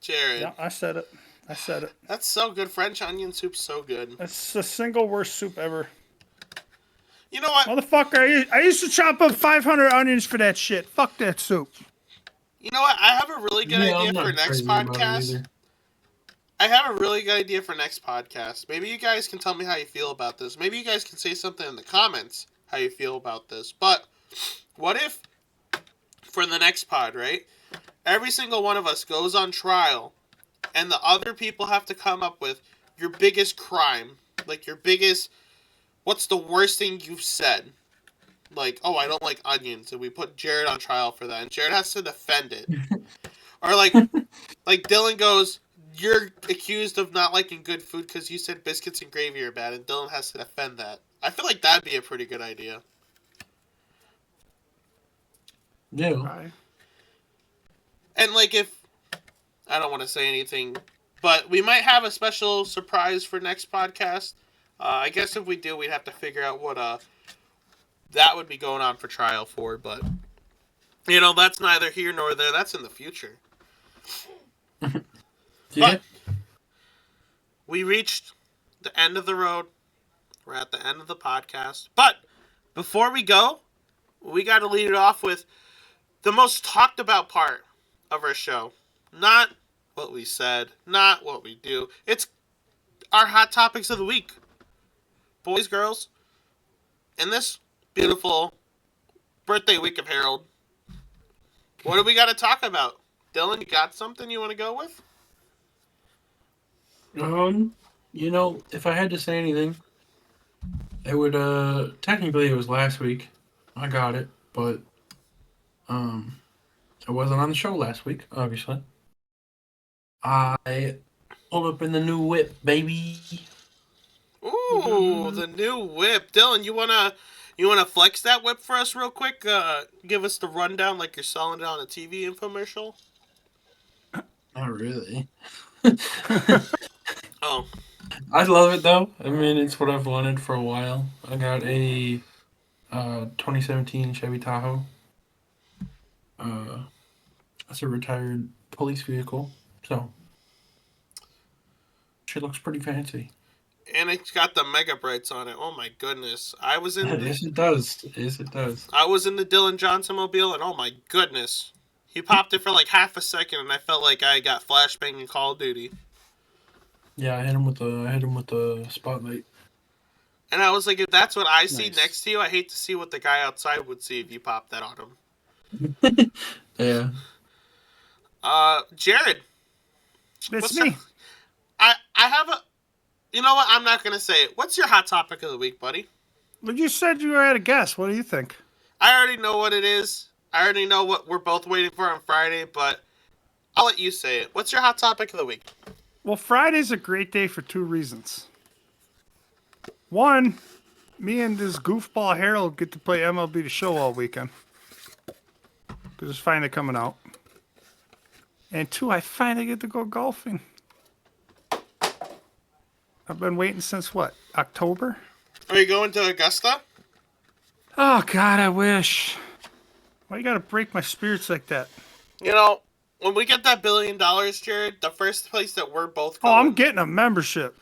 Jared. Yeah, I said it. I said it. That's so good. French onion soup's so good. It's the single worst soup ever. You know what? Motherfucker, I used to chop up 500 onions for that shit. Fuck that soup. You know what? I have a really good idea I'm for not next crazy about it podcast. either. I have a really good idea for next podcast. Maybe you guys can tell me how you feel about this. Maybe you guys can say something in the comments how you feel about this. But what if for the next pod, right? Every single one of us goes on trial and the other people have to come up with your biggest crime. Like your biggest, what's the worst thing you've said? Like, oh, I don't like onions, and we put Jared on trial for that, and Jared has to defend it. Or like Dylan goes, you're accused of not liking good food because you said biscuits and gravy are bad, and Dylan has to defend that. I feel like that'd be a pretty good idea. Yeah. Right. And like if, I don't want to say anything, but we might have a special surprise for next podcast. I guess if we do, we'd have to figure out what that would be going on for trial for, but you know, that's neither here nor there. That's in the future. Yeah. But we reached the end of the road. We're at the end of the podcast. But before we go, we got to lead it off with the most talked about part of our show. Not what we said, not what we do. It's our hot topics of the week. Boys, girls, in this beautiful birthday week of Harold, what do we got to talk about? Dylan, you got something you want to go with? You know, if I had to say anything, it would technically it was last week. I got it, but I wasn't on the show last week, obviously. I pulled up in the new whip, baby. Ooh, the new whip. Dylan, you wanna flex that whip for us real quick? Give us the rundown like you're selling it on a TV infomercial. Not really. Oh. I love it though. I mean, it's what I've wanted for a while. I got a 2017 Chevy Tahoe. It's a retired police vehicle, so she looks pretty fancy. And it's got the Mega Brights on it. Oh my goodness. Yes, it does. Yes, it does. I was in the Dylan Johnson mobile and oh my goodness. He popped it for like half a second and I felt like I got flashbang in Call of Duty. Yeah, I hit him with the spotlight. And I was like, if that's what I see Nice. next to you, I hate to see what the guy outside would see if you popped that on him. Yeah. Jared. It's What's me. I have a... You know what? I'm not going to say it. What's your hot topic of the week, buddy? Well, you said you had a guess. What do you think? I already know what it is. I already know what we're both waiting for on Friday, but I'll let you say it. What's your hot topic of the week? Well, Friday's a great day for 2 reasons. One, me and this goofball Harold get to play MLB The Show all weekend. Because it's finally coming out. And 2, I finally get to go golfing. I've been waiting since what? October? Are you going to Augusta? Oh, God, I wish. Why you gotta break my spirits like that? You know, when we get that $1 billion, Jared, the first place that we're both going, Oh, I'm getting a membership.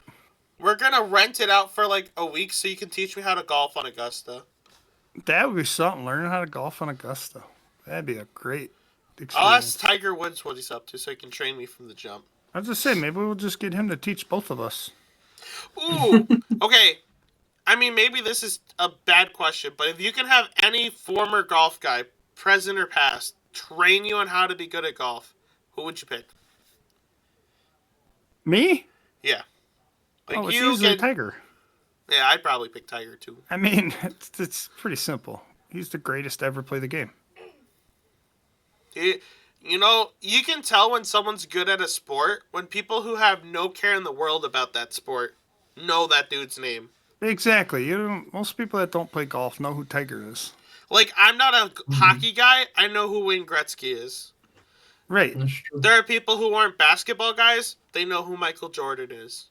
we're going to rent it out for like a week so you can teach me how to golf on Augusta. That would be something, learning how to golf on Augusta. That'd be a great experience. I'll ask Tiger Woods what he's up to so he can train me from the jump. I was just saying, maybe we'll just get him to teach both of us. Ooh, okay. I mean, maybe this is a bad question, but if you can have any former golf guy, present or past, train you on how to be good at golf, who would you pick? Me? Yeah. Like Oh, it's easily Tiger. Yeah, I'd probably pick Tiger too. I mean, it's pretty simple. He's the greatest to ever play the game. You know, you can tell when someone's good at a sport when people who have no care in the world about that sport know that dude's name. Exactly. Most people that don't play golf know who Tiger is. Like, I'm not a hockey guy. I know who Wayne Gretzky is. Right. There are people who aren't basketball guys. They know who Michael Jordan is.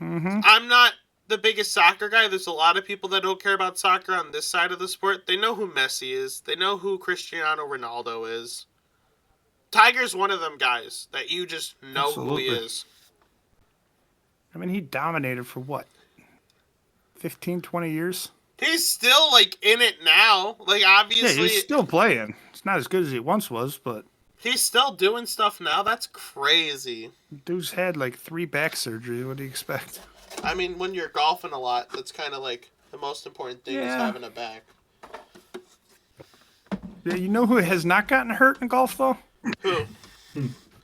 Mm-hmm. I'm not the biggest soccer guy. There's a lot of people that don't care about soccer on this side of the sport. They know who Messi is. They know who Cristiano Ronaldo is. Tiger's one of them guys that you just know Absolutely. who he is. I mean, he dominated for what? 15, 20 years? He's still, like, in it now. Like, obviously... Yeah, he's still playing. It's not as good as he once was, but... He's still doing stuff now? That's crazy. Dude's had, like, 3 back surgeries. What do you expect? I mean, when you're golfing a lot, that's kind of, like, the most important thing is having a back. Yeah, you know who has not gotten hurt in golf, though? Who?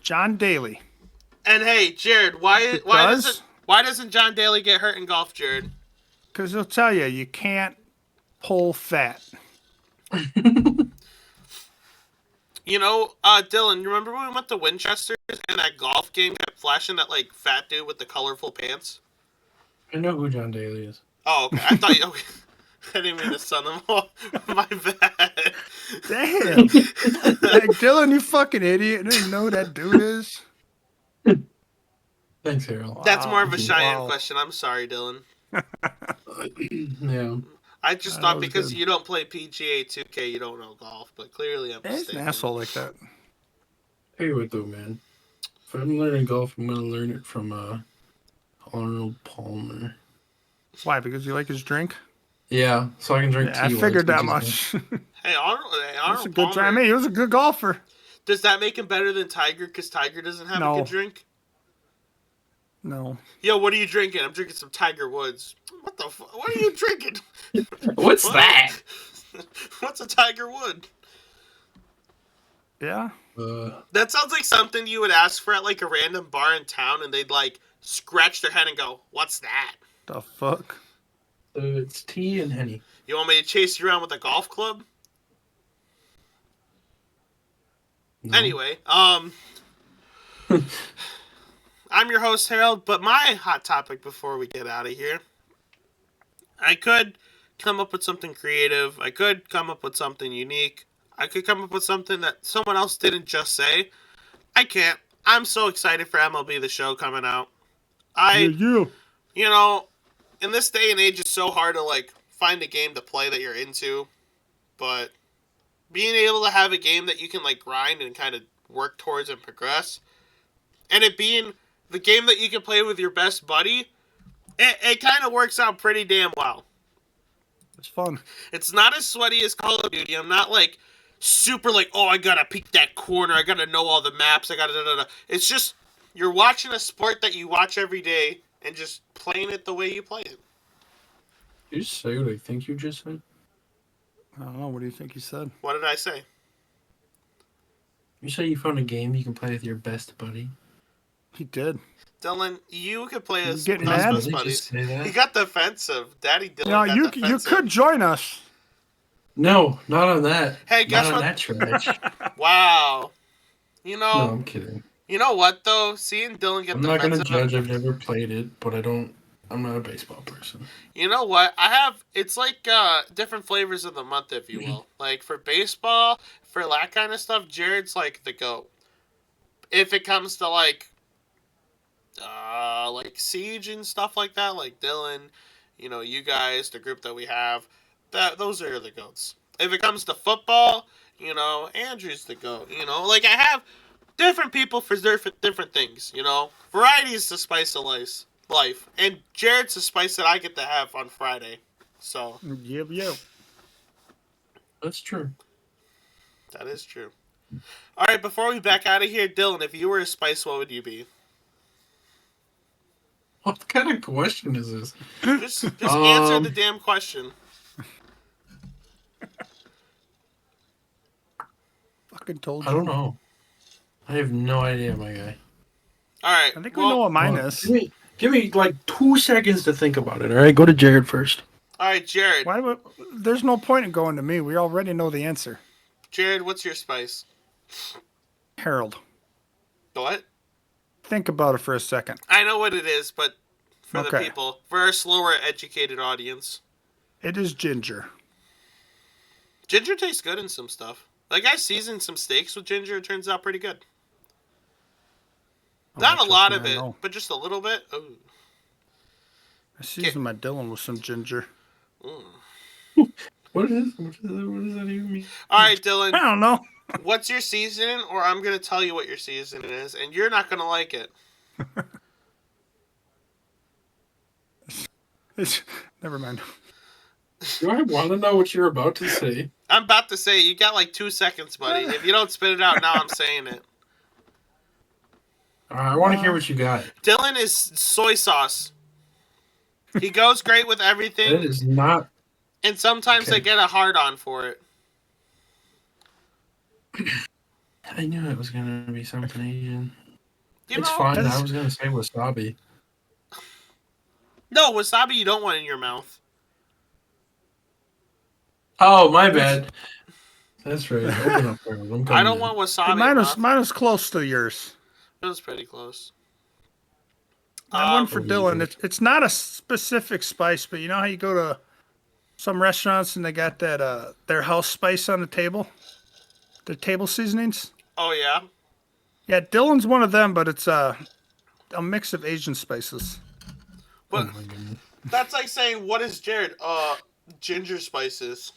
John Daly. And, hey, Jared, why doesn't John Daly get hurt in golf, Jared? Because he'll tell you, you can't pull fat. You know, Dylan, you remember when we went to Winchester and that golf game kept flashing that, like, fat dude with the colorful pants? I know who John Daly is. Oh, okay. I thought you... Okay. I didn't mean to son him off. My bad. Damn. Like, Dylan, you fucking idiot. I didn't know who that dude is. Thanks, Harold. That's more of a Cheyenne question. I'm sorry, Dylan. Yeah. I just thought because good. you don't play PGA 2K, you don't know golf, but clearly I'm He's mistaken. an asshole like that. Tell you what, though, man. If I'm learning golf, I'm going to learn it from Arnold Palmer. Why? Because you like his drink? Yeah, so I can drink tea. I figured that much. Hey, Arnold That's a good Palmer, try. I mean, he was a good golfer. does that make him better than Tiger because Tiger doesn't have a No. good drink? No. Yo, what are you drinking? I'm drinking some Tiger Woods. What the fuck? What are you drinking? What's What? that? What's a Tiger Wood? Yeah. That sounds like something you would ask for at like a random bar in town and they'd like scratch their head and go, "What's that?" The fuck? It's tea and Henny. You want me to chase you around with a golf club? No. Anyway, I'm your host, Harold, but my hot topic before we get out of here, I could come up with something creative. I could come up with something unique. I could come up with something that someone else didn't just say. I can't. I'm so excited for MLB The Show coming out. You know, in this day and age, it's so hard to, like, find a game to play that you're into, but being able to have a game that you can, like, grind and kind of work towards and progress, and it being the game that you can play with your best buddy, it kind of works out pretty damn well. It's fun. It's not as sweaty as Call of Duty. I'm not, like, super, like, oh, I gotta peek that corner, I gotta know all the maps, I gotta da-da-da. It's just, you're watching a sport that you watch every day, and just playing it the way you play it. Did you say what I think you just said? I don't know. What do you think he said? What did I say? You say you found a game you can play with your best buddy? He did. Dylan, you could play as getting us mad? best Did you buddies. just say that? He got defensive. Daddy Dylan Now, got you defensive. could join us. No, not on that. Hey, guess not what? on that trash. Wow. You know, No, I'm kidding. You know what though? Seeing Dylan get I'm not gonna defensive. judge. I've never played it, but I'm not a baseball person. You know what? I have. It's like different flavors of the month, if you will. Like for baseball, for that kind of stuff, Jared's like the GOAT. If it comes to like Siege and stuff like that, like Dylan, you guys, the group that we have, those are the goats. If it comes to football, Andrew's the goat. Like I have different people for different things. Variety is the spice of life, and Jared's the spice that I get to have on Friday. So Yep. That's true. that is true. All right, before we back out of here, Dylan, if you were a spice, what would you be? What kind of question is this? Just answer the damn question. Fucking told you. I don't know. I have no idea, my guy. All right. I think we know what mine is. Give me like 2 seconds to think about it. All right, go to Jared first. All right, Jared. There's no point in going to me. We already know the answer. Jared, what's your spice? Harold. What? Think about it for a second. I know what it is, but for the Okay. people, for our slower educated audience, It is ginger. ginger tastes good in some stuff. Like I seasoned some steaks with ginger. It turns out pretty good. Oh, Not a trust lot me, of I it, know. but just a little bit. Ooh. I seasoned my Dylan with some ginger. What does that even mean? All right, Dylan. I don't know. What's your seasoning, or I'm going to tell you what your seasoning is, and you're not going to like it. Never mind. Do I want to know what you're about to say? I'm about to say, you got like 2 seconds, buddy. If you don't spit it out now, I'm saying it. I want to hear what you got. Dylan is soy sauce. He goes great with everything, That is not. and sometimes Okay. I get a hard-on for it. I knew it was going to be something Asian. You It's know, fine. I was going to say wasabi. No, wasabi you don't want in your mouth. Oh, my bad. That's right. Open up, Harold. I'm I coming don't in. want wasabi Mine in was my mouth. close to yours. It was pretty close. That one for Oh, Dylan. yeah. It's not a specific spice, but you know how you go to some restaurants and they got that their house spice on the table, the table seasonings. Oh, yeah? Yeah, Dylan's one of them, but it's a mix of Asian spices. But Oh, my goodness. that's like saying, what is Jared? Ginger spices.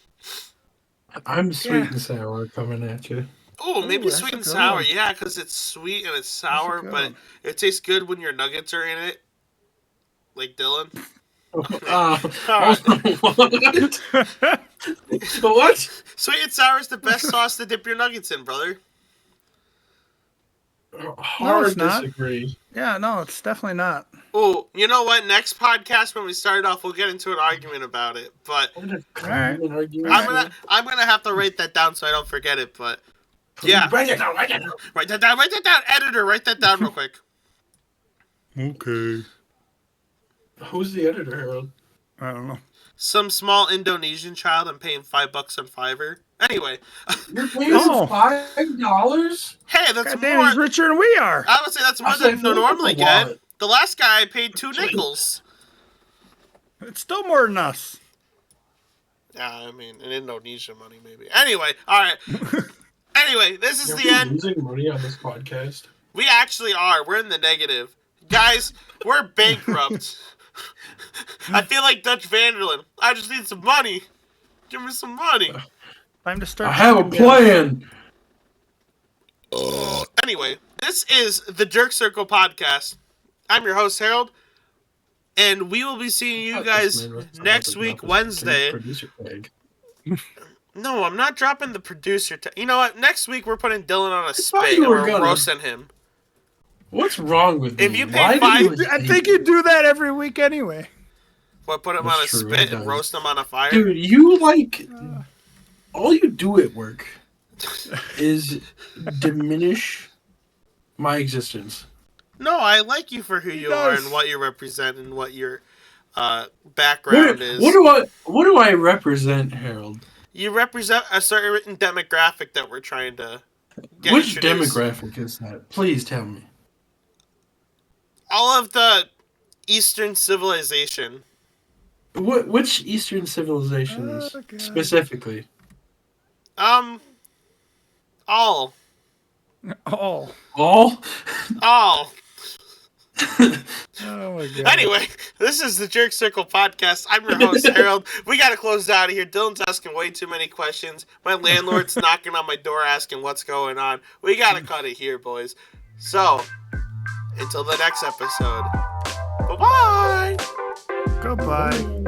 I'm sweet Yeah. and sour coming at you. Oh, maybe that's sweet a and good sour. one. Yeah, because it's sweet and it's sour, good but one. it tastes good when your nuggets are in it. Like Dylan. What? What? Sweet and sour is the best sauce to dip your nuggets in, brother. Hard it's not. disagree. Yeah, no, it's definitely not. Oh, you know what? Next podcast when we start off, we'll get into an argument about it. But right. I'm gonna have to write that down so I don't forget it. But yeah, Write it down. Write it down. write that down. Write that down. Editor, write that down real quick. Okay. Who's the editor, Harold? I don't know. Some small Indonesian child. I'm paying $5 on Fiverr. Anyway, You're paying Oh. $5? hey, that's God damn, more. he's richer than we are. I would say that's more I said, than I normally that's a lot. get. The last guy I paid 2 nickels. It's still more than us. Yeah, I mean, in Indonesian money, maybe. Anyway, all right. Anyway, this is Are the we end. losing money on this podcast? We actually are. We're in the negative. Guys, we're bankrupt. I feel like Dutch Vanderlyn. I just need some money. Give me some money. Time to start. I have a plan. Anyway, this is the Jerk Circle Podcast. I'm your host, Harold. And we will be seeing you guys next week, Wednesday. Producer tag. No, I'm not dropping the producer. You know what? Next week, we're putting Dylan on a thought spit you and were we're gonna- roasting him. What's wrong with If me? you pay Why do five- you I hate think me? you do that every week anyway. What, put him That's on a true, spit it and does. roast him on a fire? Dude, you like all you do at work is diminish my existence. No, I like you for who He you are does. and what you represent and what your background is. What do I represent, Harold? You represent a certain demographic that we're trying to get Which introduced. demographic is that? Please tell me. All of the Eastern civilization. Which Eastern civilizations God. specifically? All. Oh. All? All. Oh my god. Anyway, this is the Jerk Circle podcast. I'm your host, Harold. We gotta close out of here. Dylan's asking way too many questions. My landlord's knocking on my door asking what's going on. We gotta cut it here, boys. So, until the next episode, bye-bye! Goodbye.